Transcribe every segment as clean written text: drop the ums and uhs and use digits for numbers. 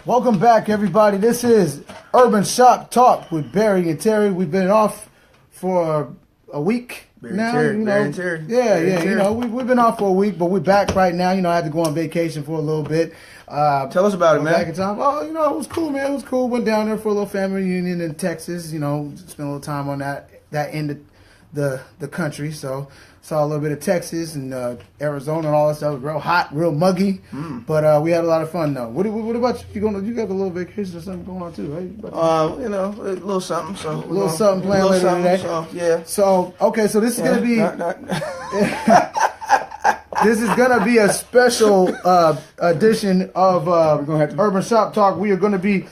Welcome back, everybody. This is Urban Shop Talk with Barry and Terry. We've been off for a week now. Terry, you know, Barry and Terry. Yeah, Barry yeah. and You know, we've been off for a week, but we're back right now. You know, I had to go on vacation for a little bit. Tell us about it, man. Back in time. Oh, you know, it was cool, man. It was cool. Went down there for a little family reunion in Texas. You know, spent a little time on that end of the country. So saw a little bit of Texas and Arizona and all that stuff. Real hot, real muggy, but we had a lot of fun though. What about you? You got a little vacation or something going on too, right? You know, a little something. So a little something planned later today. So yeah. So okay, so this is gonna be this is gonna be a special edition of Urban Shop Talk. We're gonna be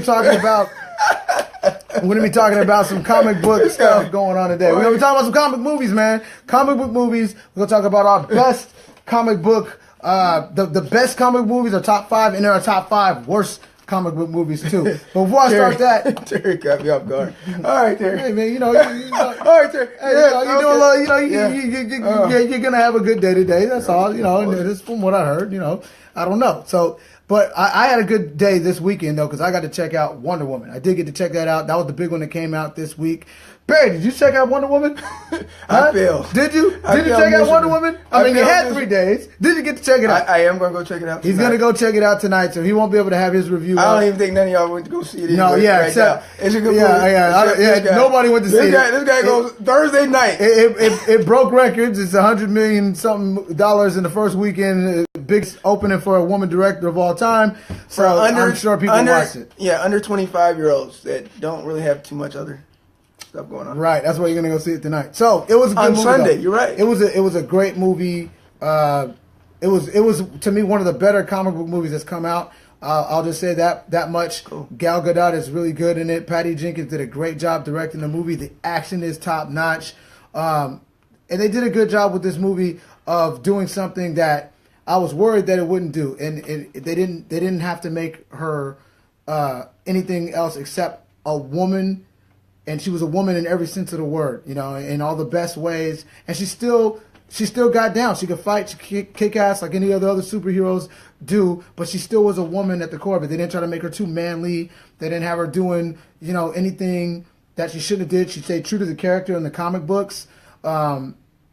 talking about. We're going to be talking about some comic book stuff going on today. We're going to be talking about some comic movies, man. Comic book movies. We're going to talk about our best comic book, the best comic movies, our top 5, and there are top 5 worst comic book movies, too. But before I start that... Terry got me off guard. All right, Terry. Hey, man, you know... all right, Terry. Hey, you're going to have a good day today. That's all, you know, and this from what I heard, you know. I don't know. So... But I had a good day this weekend, though, because I got to check out Wonder Woman. I did get to check that out. That was the big one that came out this week. Barry, did you check out Wonder Woman? I failed. Did you? Did you check out Wonder Woman? I mean, you had 3 days. Did you get to check it out? I am going to go check it out tonight. He's going to go check it out tonight, so he won't be able to have his review. I don't even think none of y'all went to go see it. No, yeah, right except... now. It's a good movie. Nobody went to see it. This guy goes Thursday night. It broke records. It's $100 million something in the first weekend. Biggest opening for a woman director of all time. So I'm sure people watched it. Yeah, under 25-year-olds that don't really have too much other stuff going on. Right, that's why you're gonna go see it tonight. So it was a good movie. On Sunday, though. You're right. It was a great movie. It was to me one of the better comic book movies that's come out. I'll just say that much. Cool. Gal Gadot is really good in it. Patty Jenkins did a great job directing the movie. The action is top notch, and they did a good job with this movie of doing something that I was worried that it wouldn't do, and they didn't have to make her anything else except a woman, and she was a woman in every sense of the word, you know, in all the best ways, and she still got down. She could fight, she could kick ass like any other superheroes do, but she still was a woman at the core of it. They didn't try to make her too manly. They didn't have her doing, you know, anything that she shouldn't have did. She stayed true to the character in the comic books.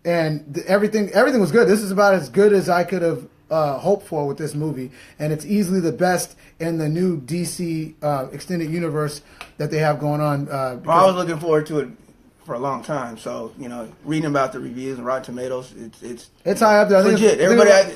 And everything was good. This is about as good as I could have hoped for with this movie, and it's easily the best in the new DC extended universe that they have going on. Well, I was looking forward to it for a long time. So reading about the reviews and Rotten Tomatoes, it's high up there. Legit.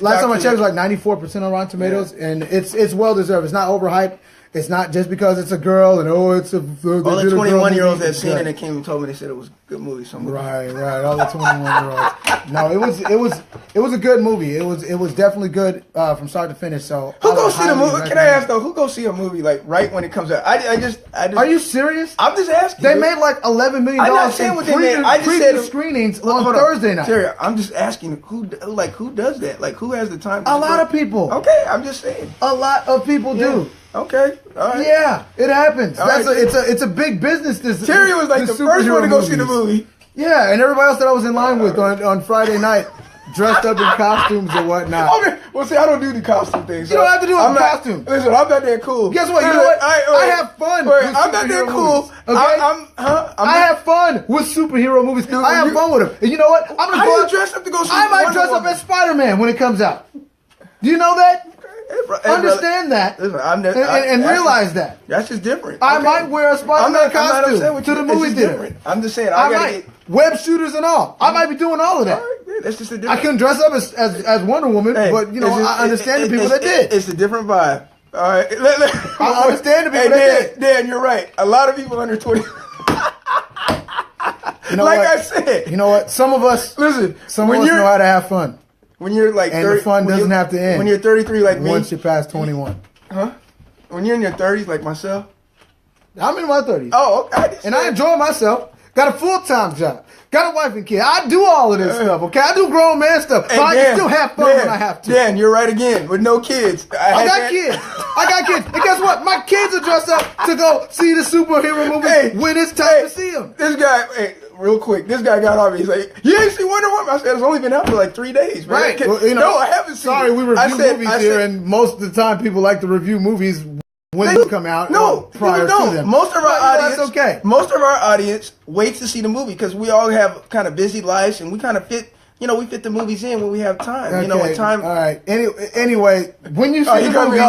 Last time I checked, it was like 94% on Rotten Tomatoes, and it's well deserved. It's not overhyped. It's not just because it's a girl and it's a... All the 21-year-olds that seen it and came and told me, they said it was a good movie. Right. All the 21-year-olds. No, it was a good movie. It was definitely good from start to finish. So who goes see the movie? Can I ask though? Who goes see a movie like right when it comes out? I just. Are you serious? I'm just asking. They made like $11 million. I'm not saying what they made. I just said screenings on Thursday night. Terry, I'm just asking who does that? Like who has the time? A lot of people. Okay, I'm just saying. A lot of people do. Okay, all right. Yeah, it happens. It's a big business. Terry was like the first one to go see the movie. Yeah, and everybody else that I was in line with on Friday night, dressed up in costumes or whatnot. Okay, well, see, I don't do the costume thing. So you don't have to do a costume. Listen, I'm not that cool. Guess what? You know what? I have fun. I'm not that cool. Okay? I have fun with superhero movies. I have fun with them. And you know what? I'm gonna go. How do you dress up to go see? I might dress up as Spider-Man when it comes out. Do you know that? Understand that and realize that. That's just different. I might wear a Spider-Man costume to the movie theater. I'm just saying. I might web shooters and all. I might be doing all of that. That's just a different. I couldn't dress up as Wonder Woman, but I understand the people that did. It's a different vibe. All right, I understand the people that did. Dan, you're right. A lot of people under 20. I said. You know what? Some of us know how to have fun. When you're like 30, and the fun doesn't have to end. When you're 33 like me. Once you pass 21. Huh? When you're in your 30s like myself. I'm in my 30s. Oh, okay. And I enjoy myself. Got a full-time job. Got a wife and kid. I do all of this stuff, okay? I do grown man stuff. But I can still have fun when I have to. Dan, you're right again. With no kids. I got kids. And guess what? My kids are dressed up to go see the superhero movie when it's time to see them. This guy, real quick, this guy got on me. He's like, you ain't seen Wonder Woman? I said, it's only been out for like 3 days, man. Right. Well, no, I haven't seen it. Sorry, we review movies here, and most of the time people like to review movies when they come out. Prior to them. Most of our audience, that's okay. Most of our audience waits to see the movie because we all have kind of busy lives and we kind of fit. We fit the movies in when we have time. Okay. When time. All right. Anyway, when you see the movie,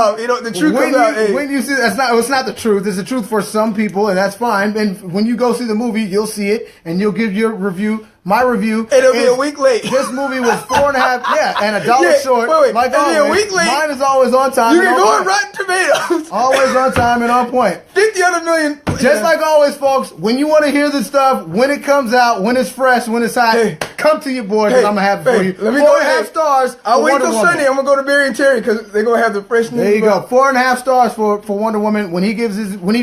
the truth comes out. When you see, it's not the truth. It's the truth for some people, and that's fine. And when you go see the movie, you'll see it, and you'll give your review. My review. It'll be a week late. This movie was 4.5. Yeah, and $1 short. Wait. Like it'll be a week late. Mine is always on time. You can go on Rotten Tomatoes. Always on time and on point. 50 other million. Just like always, folks, when you want to hear the stuff, when it comes out, when it's fresh, when it's hot, come to your boy because I'm going to have it for you. Let me 4.5 stars. I'll wait till Sunday. I'm going to go to Barry and Teri because they're going to have the fresh news. There you go. 4.5 stars for Wonder Woman. When he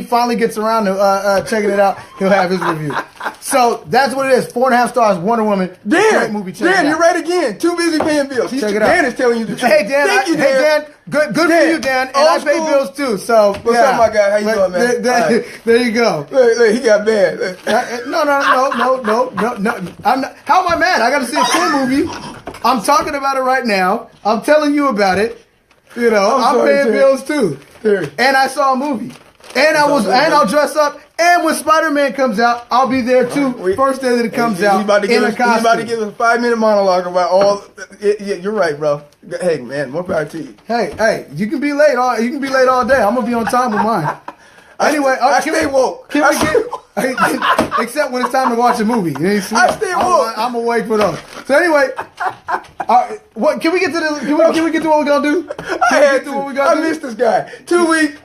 finally gets around to checking it out, he'll have his review. So that's what it is. 4.5 stars, Wonder Woman. Great movie. Dan, you're right again. Too busy paying bills. Check it out. Dan is telling you the truth. Hey, Dan. Thank you, Dan. Good for you, Dan. And I pay bills too. So what's up, my guy? How you doing, man? There you go. Look, he got bad. No. I'm not, how am I mad? I got to see a full movie. I'm talking about it right now. I'm telling you about it. I'm paying bills too. And I saw a movie. And I'll dress up. And when Spider-Man comes out, I'll be there too. First day that it comes out. He's about to give us a 5-minute monologue about all. Yeah, you're right, bro. Hey, man, more power to you. Hey, you can be late all day. I'm gonna be on time with mine. Anyway, I stay woke. Except when it's time to watch a movie. I stay woke. I'm awake for those. So anyway, what can we get to? Can we get to what we're gonna do? I missed this guy. 2 weeks.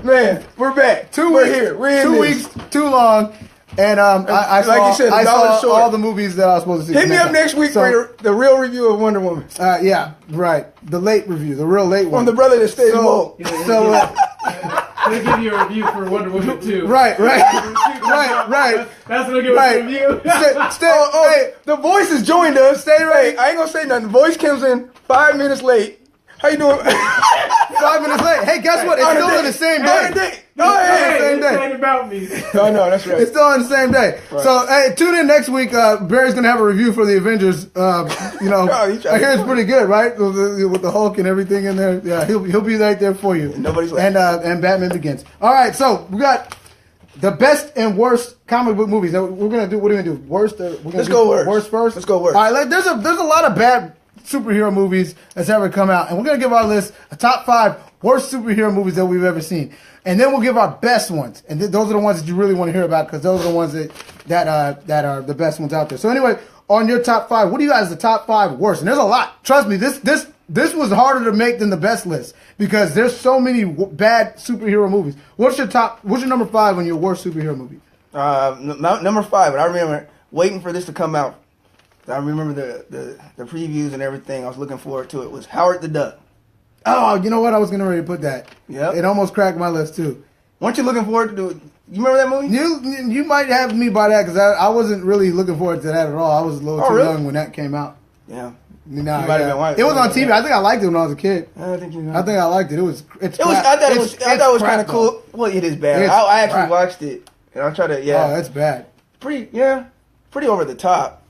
Man, we're back. 2 weeks. We're here. We're in 2 weeks. Too long. And I saw all the movies that I was supposed to see. Hit me up next week for the real review of Wonder Woman. Yeah, right. The late review, the real late one. From the brother that stays woke. I'm going to give you a review for Wonder Woman 2. Right. That's going to give us a review. Hey, the voice has joined us. Stay right. I ain't going to say nothing. The voice comes in 5 minutes late. How you doing? 5 minutes late. Hey, guess what? It's still on the same day. Same day. About me. No, that's right. It's still on the same day. Right. So, hey, tune in next week. Barry's gonna have a review for the Avengers. I hear it's pretty good, right? With the Hulk and everything in there. Yeah, he'll be right there for you. Nobody's and Batman Begins. All right, so we got the best and worst comic book movies. Now, we're gonna do. What are we gonna do? Worst. Let's go worst. Worst first. Let's go worst. All right. There's a lot of bad superhero movies that's ever come out, and we're gonna give our list a top 5 worst superhero movies that we've ever seen, and then we'll give our best ones, and those are the ones that you really want to hear about because those are the ones that are the best ones out there. So anyway, on your top 5, what do you guys the top 5 worst? And there's a lot. Trust me, this was harder to make than the best list because there's so many bad superhero movies. What's your number 5 on your worst superhero movie? Number 5, and I remember waiting for this to come out. I remember the previews and everything. I was looking forward to it. Was Howard the Duck. Oh, you know what? I was getting ready to put that. Yeah. It almost cracked my list too. Weren't you looking forward to it? You remember that movie? You might have me by that because I wasn't really looking forward to that at all. I was a little too young when that came out. Yeah. It was on TV. I think I liked it when I was a kid. I think I liked it. I thought it was kind of cool. Well, it is bad. I actually watched it and I tried to. Yeah. Oh, that's bad. Pretty over the top.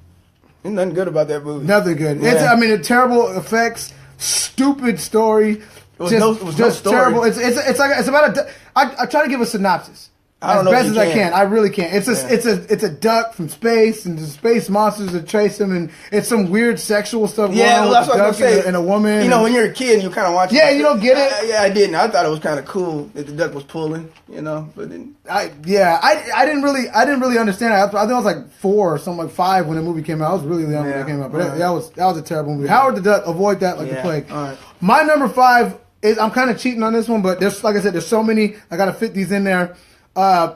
There's nothing good about that movie. Nothing good. Yeah. It's terrible effects, stupid story. It was no story. Terrible. It's about I try to give a synopsis. I don't know as best as I can. I really can't. It's a duck from space, and the space monsters that chase him, and it's some weird sexual stuff going on with a duck and a woman. You know, when you're a kid and you kind of watch. Yeah, you don't get it. I didn't. I thought it was kind of cool that the duck was pulling. But then I didn't really understand it. I think I was like 4 or something, like 5 when the movie came out. I was really young when it came out, but that was a terrible movie. Howard the Duck, avoid that like the plague. All right. My number 5 is I'm kind of cheating on this one, but there's like I said, there's so many. I got to fit these in there.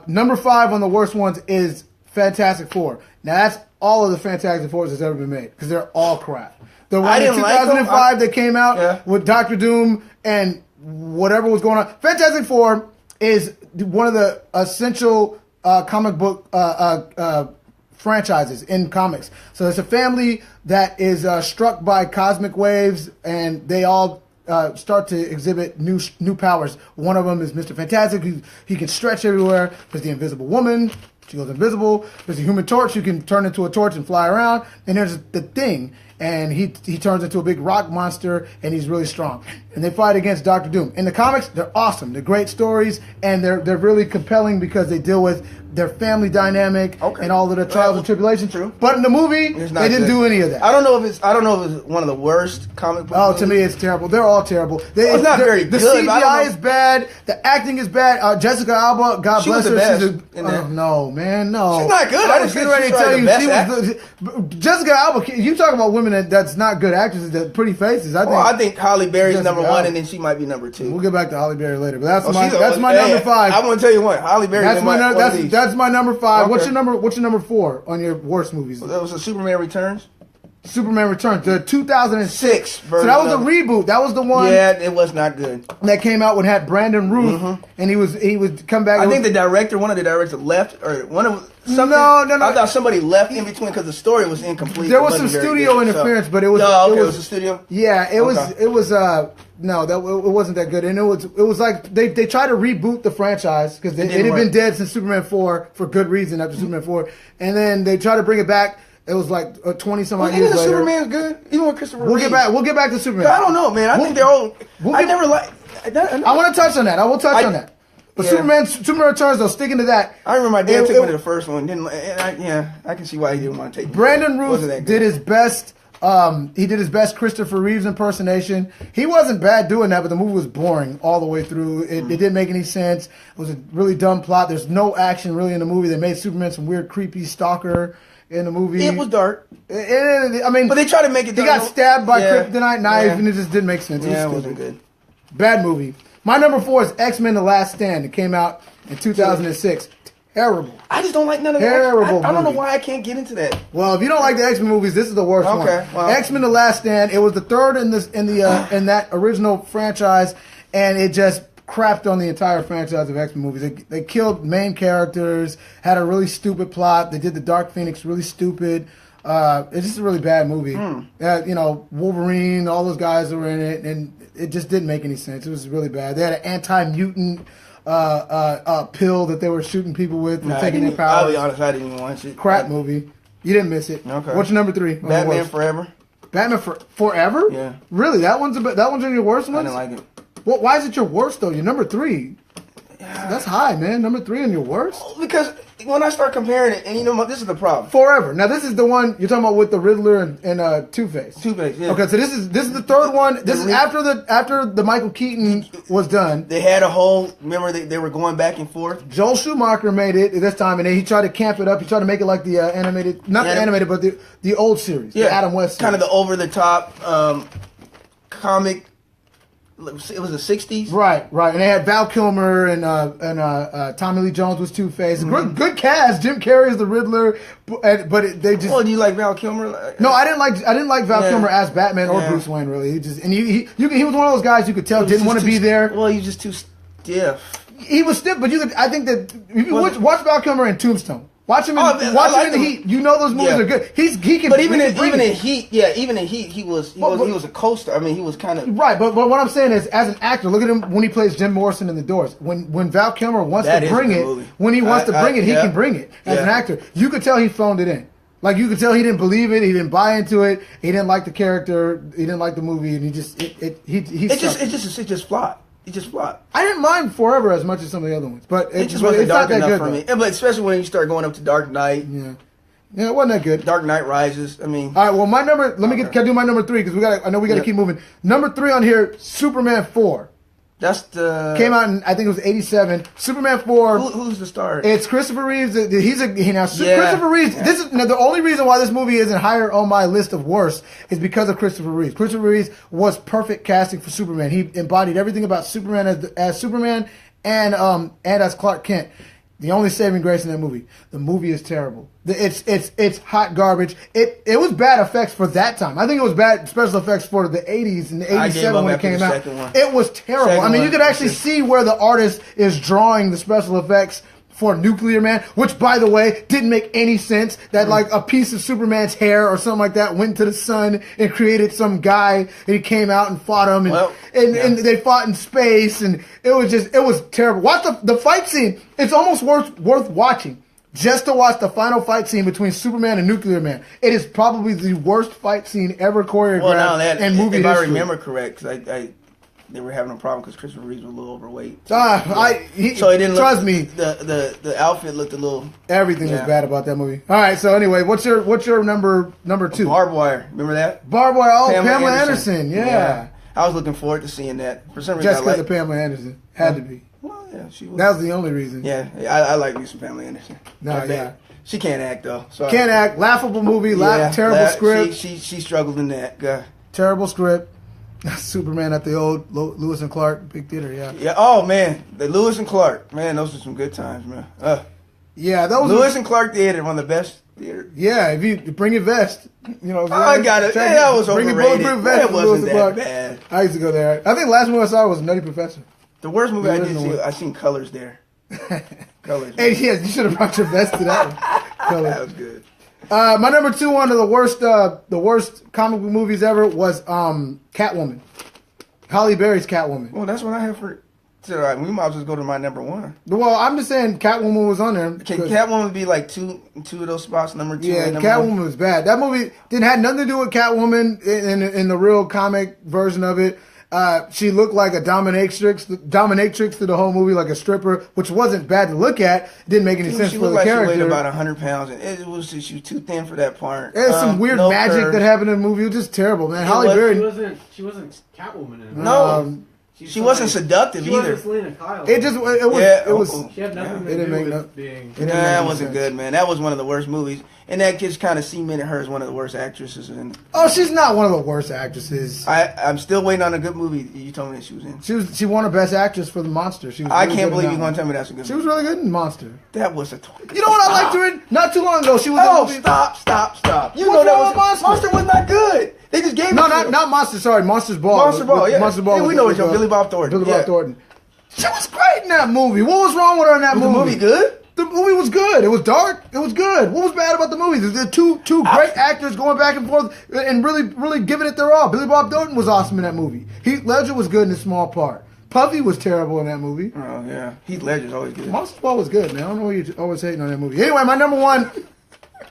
Number 5 on the worst ones is Fantastic Four. Now that's all of the Fantastic Fours that's ever been made because they're all crap. The one in 2005 that came out with Doctor Doom and whatever was going on. Fantastic Four is one of the essential comic book franchises in comics. So it's a family that is struck by cosmic waves, and they all start to exhibit new powers. One of them is Mr. Fantastic. He can stretch everywhere. There's the Invisible Woman. She goes invisible. There's a Human Torch. You can turn into a torch and fly around. And there's the Thing. And he turns into a big rock monster, and he's really strong. And they fight against Doctor Doom. In the comics, they're awesome. They're great stories, and they're really compelling because they deal with their family dynamic and all of the trials and tribulations. True. But in the movie, they didn't do any of that. I don't know if it's one of the worst comic book movies. To me, it's terrible. They're all terrible. It's not very the good. The CGI is bad. The acting is bad. Jessica Alba, God bless her. No, man, no. She's not good. I was getting ready to tell you Jessica Alba. You talk about women that's not good actresses, that pretty faces. I think Halle Berry's number one, and then she might be number two. We'll get back to Halle Berry later, but that's my number 5. I'm gonna tell you what, Halle Berry. That's my number 5. Okay. What's your number 4 on your worst movies? That was a Superman Returns. Superman Returns, the 2006 version. So that was the reboot. That was the one. Yeah, it was not good. That came out when it had Brandon Routh, and he would come back. I think one of the directors left, or one of something. No. I thought somebody left in between because the story was incomplete. There was some studio interference, but it was. No, it was a studio. Yeah, it was. It was. No, it wasn't that good, and it was like they tried to reboot the franchise because it had been dead since Superman 4 for good reason after Superman 4, and then they tried to bring it back. It was like 20-some-odd years later. Superman's good, even with Christopher Reeve. We'll get back to Superman. I don't know, man. I think they're all. I never liked. I want to touch on that. I will touch on that. But Superman Returns, though, sticking to that. I remember my dad took me to the first one. I can see why he didn't want to take me. Brandon Routh did his best. He did his best Christopher Reeves impersonation. He wasn't bad doing that, but the movie was boring all the way through. It didn't make any sense. It was a really dumb plot. There's no action really in the movie. They made Superman some weird, creepy stalker in the movie. It was dark. I mean, but they tried to make it dark. He got stabbed by kryptonite knife, and it just didn't make sense. It wasn't good. Bad movie. My number 4 is X-Men: The Last Stand. It came out in 2006. Terrible. I just don't like none of that. Terrible. I don't know why I can't get into that. Well, if you don't like the X-Men movies, this is the worst one. Well. X-Men: The Last Stand. It was the third in that original franchise, and it just crapped on the entire franchise of X-Men movies. They killed main characters, had a really stupid plot. They did the Dark Phoenix really stupid. It's just a really bad movie. Wolverine, all those guys were in it, and it just didn't make any sense. It was really bad. They had an anti-mutant pill that they were shooting people with and taking their powers. I'll be honest, I didn't even watch it. Crap movie. You didn't miss it. Okay. What's your number 3? Batman Forever. Batman Forever? Yeah. Really? That one's on your worst ones? I didn't like it. Well, why is it your worst though? Your number 3. That's high, man. Number 3 on your worst? Because when I start comparing it, and this is the problem. Forever. Now this is the one you're talking about with the Riddler and Two-Face. Two-Face, yeah. Okay, so this is the third one. This is after the Michael Keaton was done. They had a whole. Remember they were going back and forth. Joel Schumacher made it this time, and then he tried to camp it up. He tried to make it like the animated, not the animated, but the old series, the Adam West series. Kind of the over the top comic. It was the 60s. Right. And they had Val Kilmer and Tommy Lee Jones was Two-Face. Good cast. Jim Carrey is the Riddler, but they just. Well, do you like Val Kilmer? No, I didn't like Val Kilmer as Batman or Bruce Wayne. Really, he was one of those guys you could tell didn't want to be there. Well, he's just too stiff. He was stiff, but I think that if you watch Val Kilmer in Tombstone. Watch him in the Heat. You know those movies are good. He can. But even in Heat, he was a co-star. I mean, he was kind of right. But what I'm saying is, as an actor, look at him when he plays Jim Morrison in The Doors. When Val Kilmer wants to bring it, when he wants to bring it, he can bring it. As an actor, you could tell he phoned it in. Like you could tell he didn't believe it. He didn't buy into it. He didn't like the character. He didn't like the movie, and it just flopped. It just flopped. I didn't mind Forever as much as some of the other ones, but it just wasn't dark enough for me. But especially when you start going up to Dark Knight. Yeah, it wasn't that good. Dark Knight Rises. I mean, all right. Well, my number. Can I do my number 3 because I know we got to keep moving. Number 3 on here, Superman 4. That's the came out in I think it was 87. Superman 4. Who's the star? It's Christopher Reeves. Christopher Reeves. Yeah. This is the only reason why this movie isn't higher on my list of worst is because of Christopher Reeves. Christopher Reeves was perfect casting for Superman. He embodied everything about Superman as Superman and as Clark Kent. The only saving grace in that movie. The movie is terrible. It's hot garbage. It was bad effects for that time. I think it was bad special effects for the 80s and the 87 when it came out. It was terrible. You could actually see where the artist is drawing the special effects for Nuclear Man, which, by the way, didn't make any sense. That like a piece of Superman's hair or something like that went to the sun and created some guy, and he came out and fought him, and they fought in space, and it was terrible. Watch the fight scene. It's almost worth watching. just to watch the final fight scene between Superman and Nuclear Man. It is probably the worst fight scene ever choreographed in movie if history. I remember correct, because they were having a problem because Christopher Reeves was a little overweight. So, So it didn't trust me. The outfit looked a little. Everything was bad about that movie. All right, so anyway, what's your number two? Barbed Wire. Remember that? Barbed Wire. Oh, Pamela Anderson. Yeah. I was looking forward to seeing that. For some reason, Just because of Pamela Anderson. Had to be. Well, yeah, she was. That was the only reason. Yeah, I like me some Pamela Anderson. No, yeah. She can't act though. So Can't act. Laughable movie. Terrible script. She struggled in that. Terrible script. Superman at the old Lewis and Clark big theater. Yeah. Yeah. Oh man, the Lewis and Clark. Man, those are some good times, man. Yeah, those Lewis and Clark theater, one of the best theaters. Yeah, if you bring your vest, I got it. Yeah, that was bring overrated. Your bulletproof vest. That wasn't that bad. I used to go there. I think the last movie I saw was Nutty Professor. The worst movie I did see, I seen Colors there. Colors. Hey, yes, you should have brought your vest to that one. Colors. That was good. My number two, one of the worst comic book movies ever was Catwoman. Halle Berry's Catwoman. Well, that's what I have for. So we might as well go to my number one. Well, I'm just saying Catwoman was on there. Can Catwoman be like two of those spots, number two? Yeah, Catwoman was bad. That movie didn't have nothing to do with Catwoman in the real comic version of it. She looked like a dominatrix through the whole movie, like a stripper, which wasn't bad to look at. Didn't make any sense for the character. She weighed about 100 pounds, and she was too thin for that part. There's some weird magic that happened in the movie. It was just terrible, man. Halle Berry. She wasn't Catwoman in it. No. She wasn't seductive either. Selena Kyle. It was. She had nothing to it didn't do make with being. That wasn't good, man. That was one of the worst movies, and that kid's kind of cemented her as one of the worst actresses. Oh, she's not one of the worst actresses. I'm still waiting on a good movie. You told me that she was in. She won a Best Actress for The Monster. She was I can't believe you're going to tell me that's a good movie. She was really good in Monster. That was a. You know what I liked her in? Not too long ago, she was. Oh, stop! You know that was Monster was not good. They just gave not Monster. Sorry, Monster's Ball. Monster Ball, yeah. Monster Ball. Yeah, we know it's Billy Bob Thornton. Billy Bob Thornton. She was great in that movie. What was wrong with her in that movie? Was the movie good? The movie was good. It was dark. It was good. What was bad about the movie? The two great actors going back and forth and really giving it their all. Billy Bob Thornton was awesome in that movie. Heath Ledger was good in a small part. Puffy was terrible in that movie. Oh, yeah. Heath Ledger's always good. Monster Ball was good, man. I don't know why you're always hating on that movie. Anyway, my number one.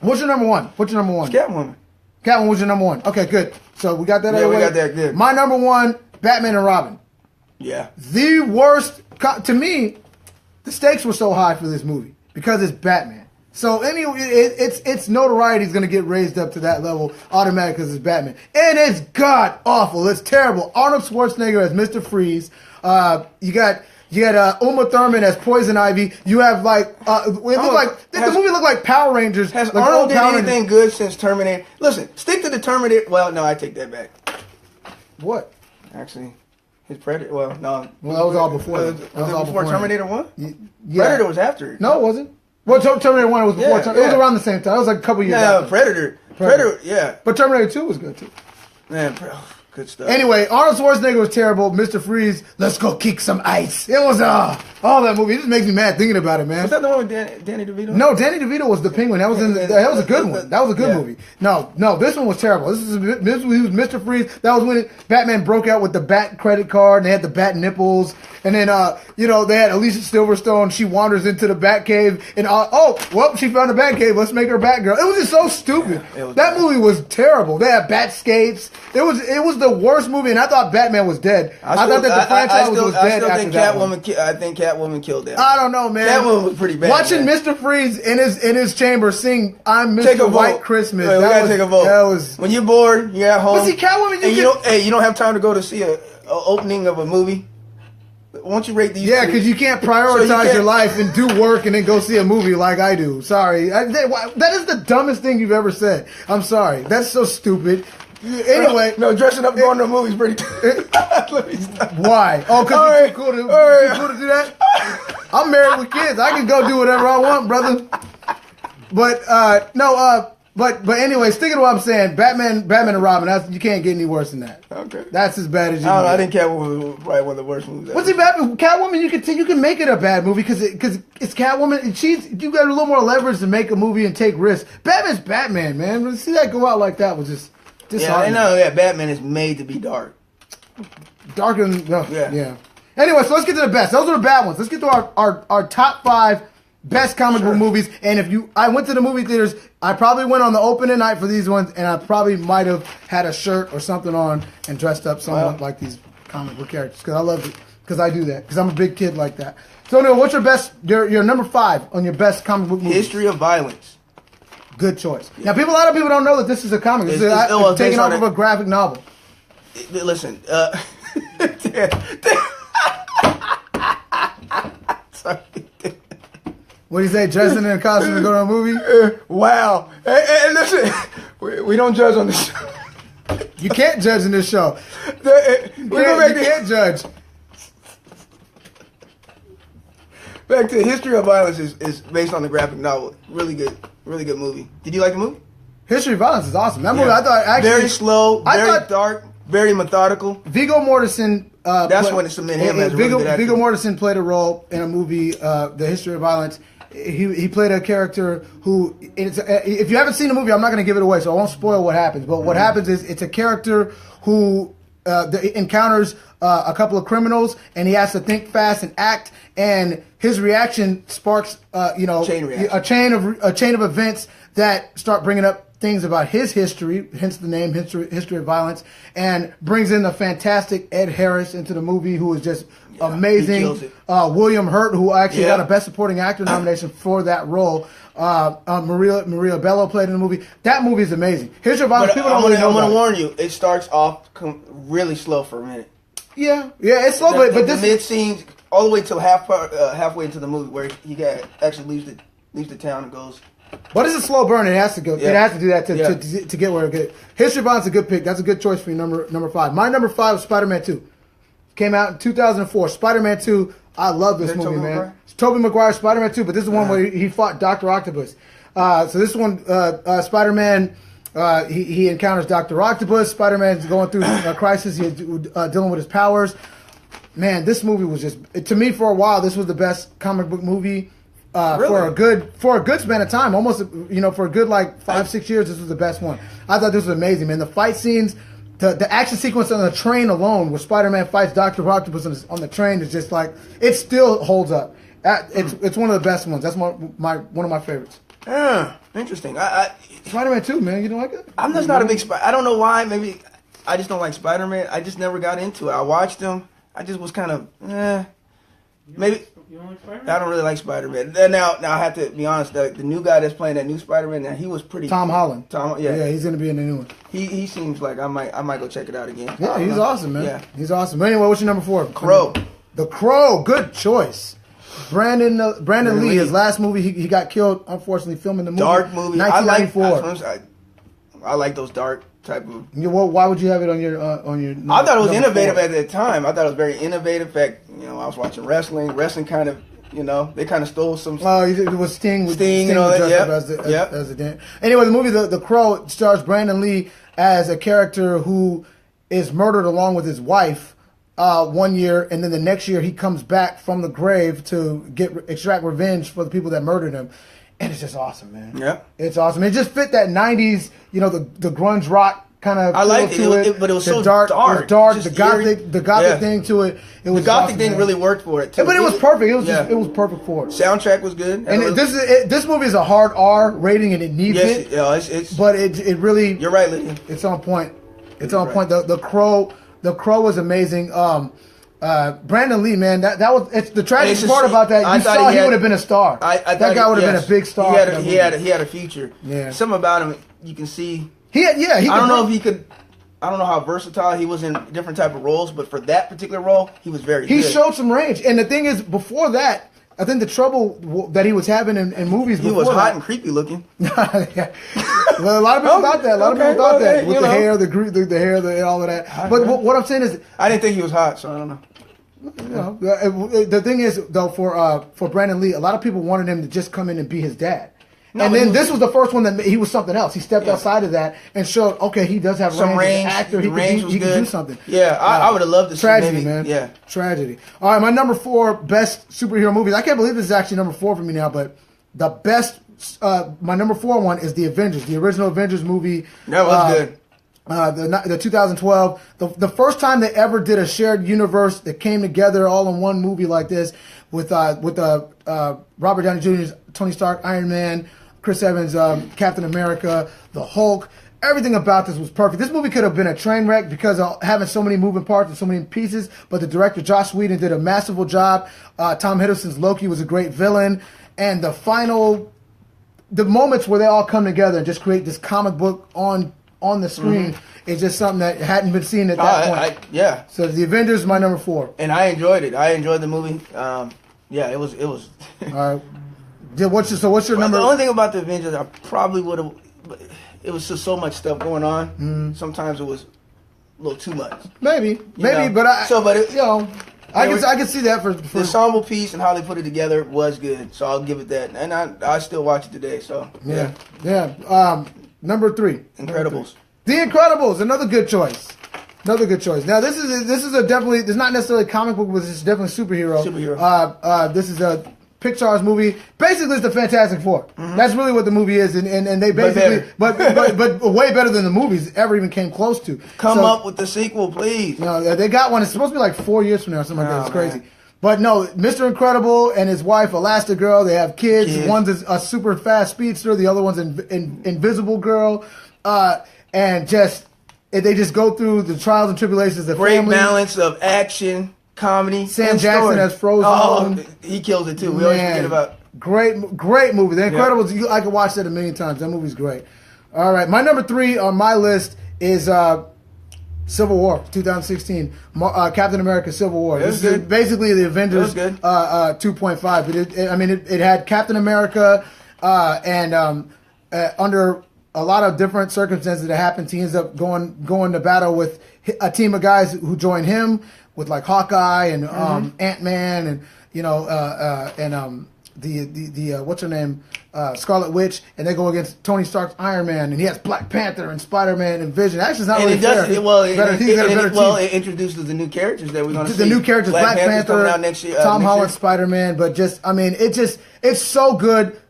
What's your number one? Catwoman. Catwoman was your number one. Okay, good. So we got that out of the way. We got that good. My number one, Batman and Robin. Yeah. The worst, to me, the stakes were so high for this movie because it's Batman. So its notoriety is going to get raised up to that level automatically because it's Batman. And it's god awful. It's terrible. Arnold Schwarzenegger as Mr. Freeze. You got Uma Thurman as Poison Ivy. You have the movie looked like Power Rangers. Has like Arnold did anything good since Terminator? Listen, stick to the Terminator. Well, no, I take that back. What? Actually, his Predator. Well, no. Well, that was all before. Was it before Terminator 1? Yeah. Predator was after it. No, it wasn't. Well, Terminator 1 was before. Yeah, It was around the same time. It was like a couple years after. Predator, yeah. But Terminator 2 was good too. Man, good stuff. Anyway, Arnold Schwarzenegger was terrible. Mr. Freeze, let's go kick some ice. It was all that movie. It just makes me mad thinking about it, man. Was that the one with Danny DeVito? No, Danny DeVito was the Penguin. That was a good one. That was a good movie. No, this one was terrible. This was Mr. Freeze. That was when Batman broke out with the Bat credit card and they had the Bat nipples. And then they had Alicia Silverstone. She wanders into the Batcave and she found the Batcave. Let's make her Batgirl. It was just so stupid. That movie was terrible. They had Batscapes. It was the worst movie, and I thought Batman was dead. I thought that the franchise was dead after that one. I think Catwoman killed that. I don't know, man. Catwoman was pretty bad. Watching Mr. Freeze in his chamber sing "I'm Mr. White Christmas." Wait, we gotta take a vote. That was when you're bored, you're at home. But see, Catwoman, you don't have time to go to see a opening of a movie. Won't you rate these? Yeah, because you can't prioritize your life and do work and then go see a movie like I do. Sorry, that is the dumbest thing you've ever said. I'm sorry. That's so stupid. Anyway, no, dressing up going to a movie is pretty. Why? Oh, because you're too cool to do that. I'm married with kids. I can go do whatever I want, brother. But anyway, sticking to what I'm saying, Batman and Robin. You can't get any worse than that. Okay, that's as bad as you. I think Catwoman was probably one of the worst movies. What's it Batman? Catwoman, you can make it a bad movie because it's Catwoman. And you got a little more leverage to make a movie and take risks. Batman's Batman, man. To see that go out like that was just disheartening. Yeah, I know. Yeah, Batman is made to be dark. Darker than yeah. Anyway, so let's get to the best. Those are the bad ones. Let's get to our top 5 Best comic book movies. And I went to the movie theaters, I probably went on the opening night for these ones, and I probably might have had a shirt or something on and dressed up somewhat like these comic book characters because I love it. Because I do that. Because I'm a big kid like that. So, Neil, what's your number 5 on your best comic book movie? History of Violence. Good choice. Yeah. Now, a lot of people don't know that this is a comic. It's taken off of a graphic novel. Listen, sorry. What do you say, dressing in a costume to go to a movie? Wow. Hey, listen, we don't judge on this show. You can't judge in this show. You can't judge. Back to History of Violence is based on the graphic novel. Really good movie. Did you like the movie? History of Violence is awesome. That movie, I thought actually very slow, very dark, very methodical. Viggo Mortensen. That's when it cemented him as a really good actor. Viggo Mortensen played a role in a movie, The History of Violence. He played a character who, if you haven't seen the movie, I'm not going to give it away, so I won't spoil what happens. But what happens is it's a character who encounters a couple of criminals, and he has to think fast and act, and his reaction sparks, a chain of events that start bringing up things about his history, hence the name History of Violence, and brings in the fantastic Ed Harris into the movie, who is just amazing. He kills it. William Hurt, who actually got a Best Supporting Actor nomination for that role. Maria Bello played in the movie. That movie is amazing. History of Violence. People don't really know. I'm going to warn you. It starts off really slow for a minute. Yeah, it's slow, but this mid scenes all the way till halfway into the movie where he actually leaves the town and goes. But it's a slow burn. It has to go. Yeah. It has to do that to get where it gets. History of Violence is a good pick. That's a good choice for your number 5. My number 5 was Spider-Man 2. Came out in 2004. Spider-Man 2. I love this movie, man. It's Tobey Maguire, Spider-Man 2, but this is the one where he fought Dr. Octopus. So this one, Spider-Man, he encounters Dr. Octopus. Spider-Man's going through a crisis. He's dealing with his powers. Man, this movie was just, to me, for a while, this was the best comic book movie. Really? For a good span of time, almost for a good 5-6 years, this was the best one. I thought this was amazing, man. The fight scenes, the action sequence on the train alone, where Spider-Man fights Dr. Octopus on the train, is just it still holds up. It's one of the best ones. That's one of my favorites. Interesting. Spider-Man 2, man, you don't like it? I'm just not a big I don't know why. Maybe I just don't like Spider-Man. I just never got into it. I watched him. I just was kind of maybe. You don't like Spider-Man? I don't really like Spider-Man. Now I have to be honest. The new guy that's playing that new Spider-Man, now he was pretty. Tom Holland. Yeah, he's gonna be in the new one. He seems like I might go check it out again. Yeah, he's awesome, man. Yeah, he's awesome. But anyway, what's your number 4? Crow. The Crow. Good choice. Brandon Lee. His last movie, he got killed, unfortunately, filming the movie. Dark movie. 1994. I like those dark type of. Why would you have it on your? I thought it was innovative at the time. I thought it was very innovative. In fact, I was watching wrestling. Wrestling kind of, they kind of stole some. Oh, it was Sting. Sting and all that. Anyway, the movie The Crow stars Brandon Lee as a character who is murdered along with his wife. 1 year, and then the next year he comes back from the grave to extract revenge for the people that murdered him, and it's just awesome, man. Yeah, it's awesome. It just fit that '90s, the grunge rock kind of. I liked it, but it was so dark. It was dark. Just the gothic thing to it. It was the gothic awesome, thing man. really worked for it too. But it was perfect. It was perfect for it. Soundtrack was good, and this movie is a hard R rating, and it needs it. It's but it really. You're right, Lydia. It's on point. It's on point. The Crow was amazing. Brandon Lee, man, that was the tragic part about that. You saw he would have been a star. That guy would have been a big star. He had a future. Yeah, something about him you can see. I don't know if he could. I don't know how versatile he was in different type of roles, but for that particular role, he was very good. He showed some range, and the thing is, before that, I think the trouble that he was having in movies. He was hot and creepy looking. Yeah. Well, a lot of people thought that. With the hair, the hair, all of that. But what I'm saying is, I didn't think he was hot, so I don't know. The thing is, though, for Brandon Lee, a lot of people wanted him to just come in and be his dad. And then this was the first one that he was something else. He stepped outside of that and showed, okay, he does have some range. As an actor, he can do something. Yeah, I would have loved to see tragedy, man. Yeah, tragedy. All right, my number 4 best superhero movies. I can't believe this is actually number 4 for me now, but the best. My number 4 one is the Avengers, the original Avengers movie. That was good. the 2012, the first time they ever did a shared universe that came together all in one movie like this with Robert Downey Jr.'s Tony Stark, Iron Man, Chris Evans, Captain America, the Hulk. Everything about this was perfect. This movie could have been a train wreck because of having so many moving parts and so many pieces, but the director, Joss Whedon, did a masterful job. Tom Hiddleston's Loki was a great villain. And the moments where they all come together and just create this comic book on the screen is just something that hadn't been seen at that point. Yeah. So The Avengers is my number 4. And I enjoyed it. I enjoyed the movie. Yeah, it was. All right. What's your number? The only thing about The Avengers, I probably would have. It was just so much stuff going on. Sometimes it was a little too much. Maybe, know? but I can see that for the ensemble piece and how they put it together was good. So I'll give it that, and I still watch it today. So yeah. Number 3, Incredibles. The Incredibles, another good choice. Another good choice. Now this is a definitely. It's not necessarily a comic book, but it's definitely superhero. This is a Pixar's movie. Basically, it's the Fantastic Four. That's really what the movie is, and they basically, but way better than the movies ever even came close to. Come up with the sequel, please. They got one. It's supposed to be like 4 years from now or something like that. It's crazy. But no, Mr. Incredible and his wife, Elastigirl, they have kids. One's a super fast speedster. The other one's an invisible girl. And they just go through the trials and tribulations of Great family. balance of action, comedy, Sam and Jackson story. as Frozen. Oh, he kills it too. We always forget about. Great movie. The Incredibles. I could watch that a million times. That movie's great. All right, my number 3 on my list is Civil War, 2016. Captain America: Civil War. This is basically the Avengers 2.5. But it had Captain America and under a lot of different circumstances that happened. He ends up going to battle with a team of guys who join him, with like Hawkeye and Ant-Man and the what's her name, Scarlet Witch, and they go against Tony Stark's Iron Man, and he has Black Panther and Spider-Man and Vision. Actually, it's not really fair. It introduces the new characters that we're going to see. The new characters, Black Panther coming out next year, Tom Holland, Spider-Man, but it's so good.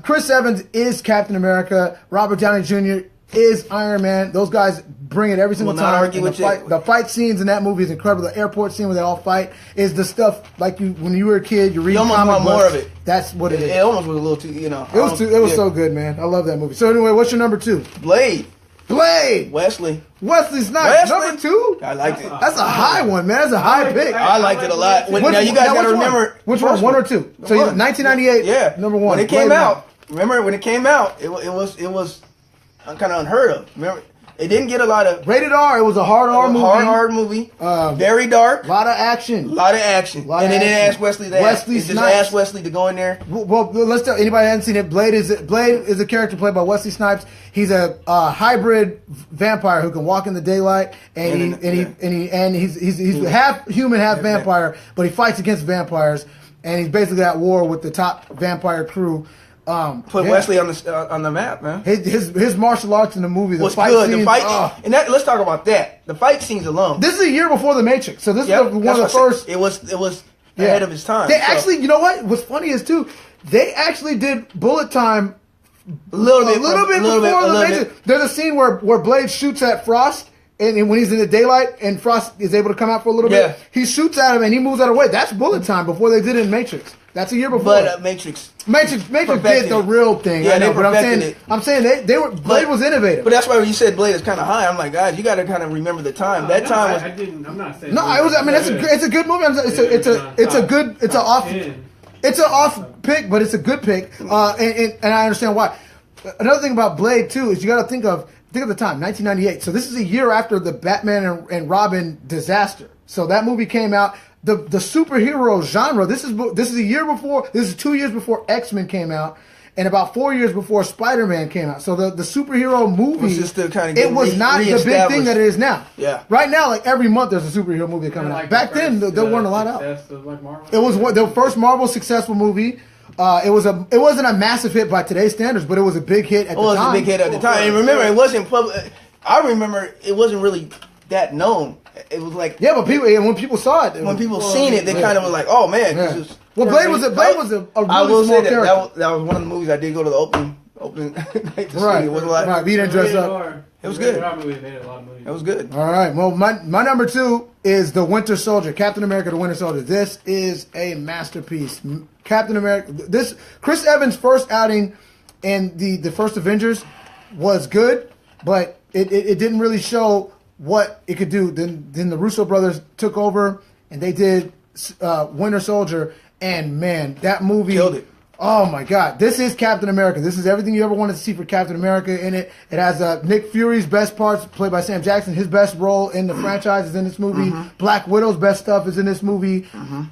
Chris Evans is Captain America. Robert Downey Jr. is Iron Man. Those guys bring it every single time. The fight scenes in that movie is incredible. The airport scene where they all fight is the stuff like when you were a kid, you read comic books. You almost want more of it. That's what it is. It almost was a little too, It was so good, man. I love that movie. So anyway, what's your number 2? Blade. Wesley Snipes. Number 2? I liked it. That's a high one, man. That's a high pick. I liked it a lot. Now you guys got to remember. Which one? 1 or 2? So 1998. Yeah. Number 1. When it came out. Remember when it came out? It was kind of unheard of. Remember, it didn't get a lot of rated R. It was a hard movie. Very dark. A lot of action. And they didn't ask Wesley that. Wesley Just asked Wesley to go in there. Well, let's tell anybody who hasn't seen it. Blade is a character played by Wesley Snipes. He's a hybrid vampire who can walk in the daylight, and he's half human, half vampire, but he fights against vampires, and he's basically at war with the top vampire crew. Put Wesley on the map, man. His martial arts in the movie, the fight good. scenes, and let's talk about that. The fight scenes alone. This is a year before The Matrix, so this is one of the first. It was ahead of his time. They actually, you know what? What's funny is too, they actually did bullet time a little bit before The Matrix. There's a scene where Blade shoots at Frost. And when he's in the daylight and Frost is able to come out for a little bit, he shoots at him and he moves out of the way. That's bullet time before they did it in Matrix. That's a year before. But Matrix did the real thing. Yeah, I know, they perfected it. I'm saying they were. Blade was innovative. But that's why when you said Blade is kind of high, I'm like, guys, you got to kind of remember the time. That time was. I'm not saying. No, it was. I mean, it's a good movie. It's an off pick, but it's a good pick. And I understand why. Another thing about Blade too is you got to think of the time, 1998. So this is a year after the Batman and Robin disaster. So that movie came out. The superhero genre. This is a year before. This is 2 years before X-Men came out, and about 4 years before Spider-Man came out. So the superhero movie was just it was not the big thing that it is now. Yeah. Right now, like every month, there's a superhero movie coming out. Back then, there weren't a lot out. It was the first Marvel successful movie. It wasn't a massive hit by today's standards, but it was a big hit at the time. It was a big hit at the time. And remember, it wasn't public. I remember it wasn't really that known. It was like but when people saw it, when people seen it, they kind of was like, "Oh man!" Blade was a really small character. That was one of the movies I did go to the open night to Right. see. It was a lot. Right. But you didn't dress up. It was good. It was good. All right. Well, my number 2 is The Winter Soldier, Captain America: The Winter Soldier. This is a masterpiece. Captain America. This Chris Evans' first outing in the first Avengers was good, but it didn't really show what it could do. Then the Russo brothers took over and they did Winter Soldier, and man, that movie killed it. Oh my God! This is Captain America. This is everything you ever wanted to see for Captain America in it. It has Nick Fury's best parts, played by Sam Jackson. His best role in the franchise is in this movie. Black Widow's best stuff is in this movie.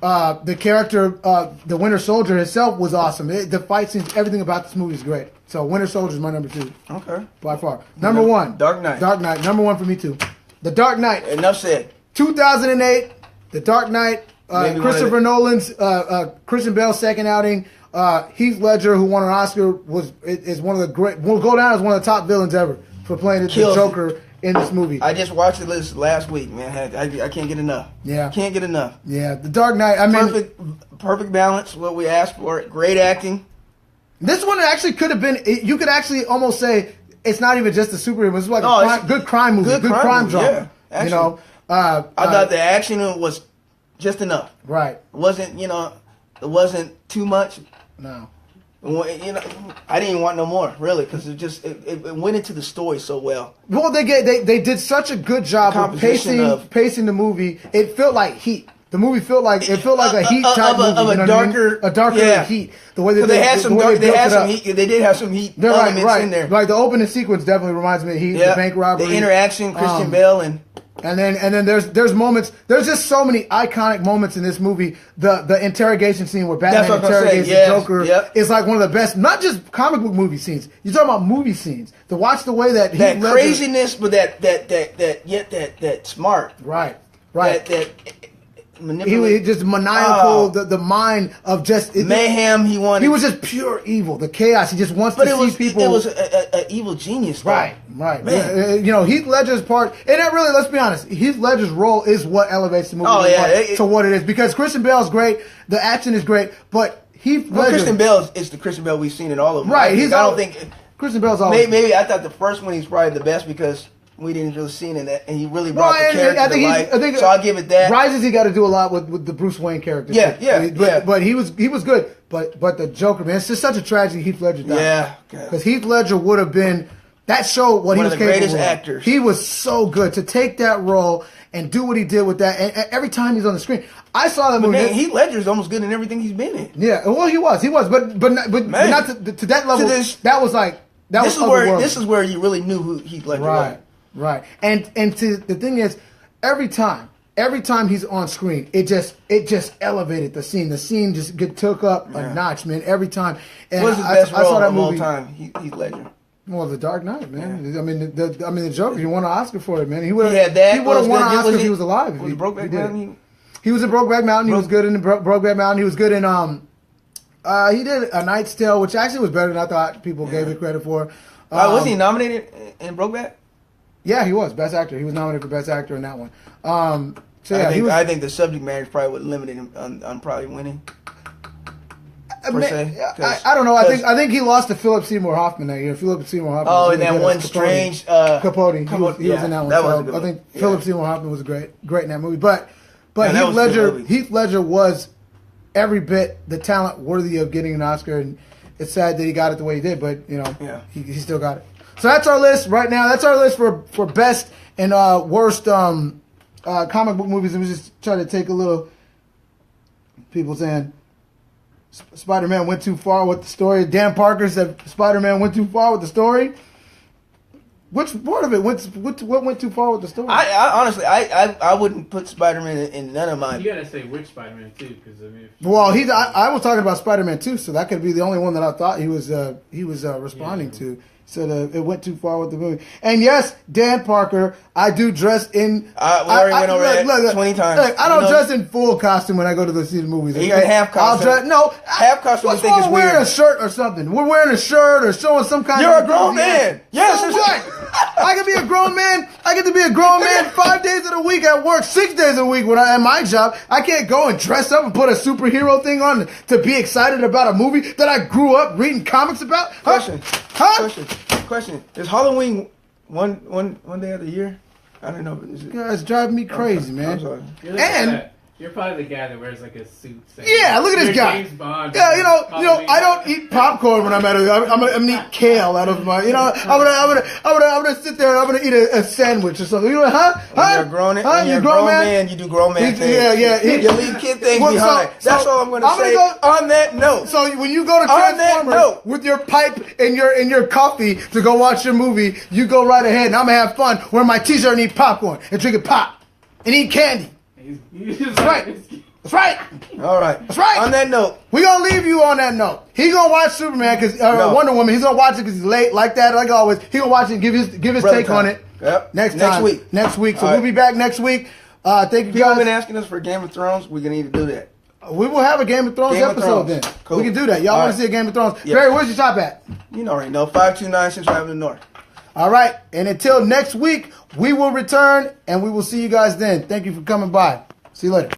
The character, the Winter Soldier himself, was awesome. The fight scenes, everything about this movie is great. So Winter Soldier is my number 2. Okay. By far. Number 1. Dark Knight. Dark Knight. Number 1 for me too. The Dark Knight. Enough said. 2008. The Dark Knight. Christopher Nolan's Christian Bale's second outing. Heath Ledger, who won an Oscar, is one of the great. Will go down as one of the top villains ever for playing the Joker in this movie. I just watched this last week, man. I can't get enough. Yeah, can't get enough. Yeah, The Dark Knight. I mean, perfect balance. What we asked for. Great acting. This one actually could have been. You could actually almost say it's not even just a superhero. It's like a good crime movie, good crime drama. Yeah, you know, I thought the action was just enough. Right. It wasn't. It wasn't too much. No. I didn't want no more, really, because it went into the story so well. Well, they did such a good job of pacing the movie. It felt like Heat. The movie felt like a Heat type movie, a darker Heat. The way they had some heat. They did have some heat elements in there. Like the opening sequence definitely reminds me of Heat. The bank robbery, the interaction, Christian Bale and then there's moments. There's just so many iconic moments in this movie. The interrogation scene where Batman interrogates the Joker is like one of the best. Not just comic book movie scenes. You're talking about movie scenes. To watch the way that craziness, but that smart. Right. He was just maniacal. The mind of just mayhem. He was just pure evil. The chaos. He just wants to see people. It was an evil genius. Though. Right. Heath Ledger's part, and that really, let's be honest, Heath Ledger's role is what elevates the movie to what it is. Because Christian Bale's great, the action is great, but Christian Bale is the Christian Bale we've seen in all of them. Right. I don't think Christian Bale's always maybe I thought the first one he's probably the best because we didn't really see it, and he really brought the character to life. So I'll give it that. Rises, he got to do a lot with the Bruce Wayne character. But he was good. But the Joker, man, it's just such a tragedy. Heath Ledger died. Yeah, because Heath Ledger would have been. That showed what he was capable of. One of the greatest actors. He was so good to take that role and do what he did with that. And every time he's on the screen, I saw that movie. Man, Heath Ledger's almost good in everything he's been in. Yeah, well, he was, but not to that level. That was like that was otherworldly. This is where you really knew who Heath Ledger was. Right. And the thing is, every time he's on screen, it just elevated the scene. The scene just took up a notch, man. Every time. And what's his best role of all time? Heath Ledger. Well, The Dark Knight, man. Yeah. I mean, the Joker. He won an Oscar for it, man. He would have won an Oscar if he was alive. Was Brokeback Mountain? He was in Brokeback Mountain. He was good in Brokeback Mountain. He was good in he did A Knight's Tale, which actually was better than I thought people gave it credit for. Was he nominated in Brokeback? Yeah, he was Best Actor. He was nominated for Best Actor in that one. I think the subject matter probably would limit him on probably winning. I don't know. I think he lost to Philip Seymour Hoffman that year. Philip Seymour Hoffman. Oh, in that one strange Capote. He was in that one. I think Philip Seymour Hoffman was great in that movie. But Heath Ledger was every bit the talent worthy of getting an Oscar, and it's sad that he got it the way he did. But he still got it. So that's our list right now. That's our list for best and worst comic book movies. And we just try to take a little. People saying Spider-Man went too far with the story. Dan Parker said Spider-Man went too far with the story. Which part of it what went too far with the story? I honestly wouldn't put Spider-Man in none of mine. You gotta say which Spider-Man too, because I mean. Well, I was talking about Spider-Man 2, so that could be the only one that I thought he was responding to. So it went too far with the movie. And yes, Dan Parker, I do dress in. We already went over that 20 times. Look, I don't dress in full costume when I go to see the movies. You got half costume. Half costume. What's wrong with wearing a shirt or something? We're wearing a shirt or showing some kind of. You're a grown man. Yes, so what? I can be a grown man. I get to be a grown man 5 days of the week at work, 6 days a week when I'm at my job. I can't go and dress up and put a superhero thing on to be excited about a movie that I grew up reading comics about. Question. Is Halloween one day of the year? I don't know. Is it? You guys drive me crazy, man. You're the guy you're probably the guy that wears like a suit. Yeah, look at this guy. James Bond. Yeah, you know, I don't eat popcorn when I'm at a. I'm gonna eat kale out of my. You know, I'm gonna sit there and I'm gonna eat a sandwich or something. You know, huh? When you're grown, when you're a grown man, you do grown man things. Yeah. You leave kid things behind. That's all I'm gonna say. On that note. So when you go to Transformers with your pipe and your coffee to go watch your movie, you go right ahead, and I'm gonna have fun wearing my t-shirt and eat popcorn and drinking pop and eat candy. That's right. That's right. All right. That's right. On that note, we gonna leave you on that note. He gonna watch Superman Wonder Woman. He's gonna watch it because he's late, like that, like always. He gonna watch it and give his take on it. Yep. Next week. So All we'll be back next week. Thank you People guys. have been asking us for Game of Thrones. We're gonna need to do that. We will have a Game of Thrones episode then. Cool. We can do that. Y'all want to see a Game of Thrones? Yes. Barry, where's your shop at? You already know. 529 Central Avenue North. All right. And until next week, we will return and we will see you guys then. Thank you for coming by. See you later.